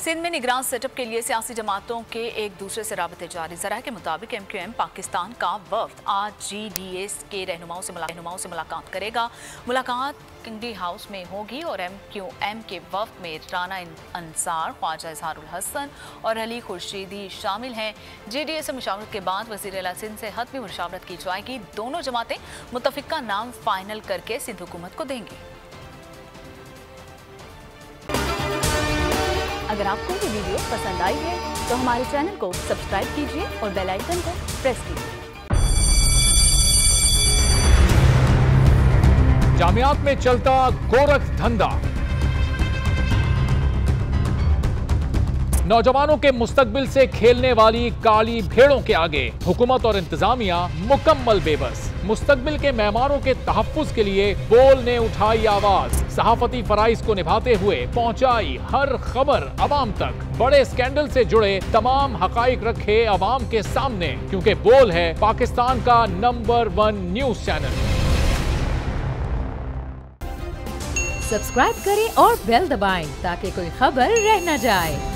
सिंध में निगरान सेटअप के लिए सियासी जमातों के एक दूसरे से राबते जारी। ज़राए के मुताबिक MQM पाकिस्तान का वफ्द आज GDS के रहनुमाओं से मुलाकात करेगा। मुलाकात किंगडी हाउस में होगी और MQM के वफ्द में राना अंसार, ख्वाजा इजहारुल हसन और अली खुर्शीदी शामिल हैं। GDS से मुशावरत के बाद वज़ीर आला सिंध से हतमी मुशावरत की जाएगी। दोनों जमातें मुतफ़िका नाम फाइनल करके सिंध हुकूमत को देंगी। अगर आपको ये वीडियो पसंद आई है तो हमारे चैनल को सब्सक्राइब कीजिए और बेल आइकन को प्रेस कीजिए। जामियात में चलता गोरख धंधा, नौजवानों के मुस्तकबिल से खेलने वाली काली भेड़ों के आगे हुकूमत और इंतजामिया मुकम्मल बेबस। मुस्तकबिल के मेहमानों के तहफ्फुज के लिए बोल ने उठाई आवाज, सहाफती फराइज को निभाते हुए पहुंचाई हर खबर अवाम तक। बड़े स्कैंडल से जुड़े तमाम हकाइक रखे अवाम के सामने, क्योंकि बोल है पाकिस्तान का नंबर 1 न्यूज चैनल। सब्सक्राइब करें और बेल दबाएं ताकि कोई खबर रह न जाए।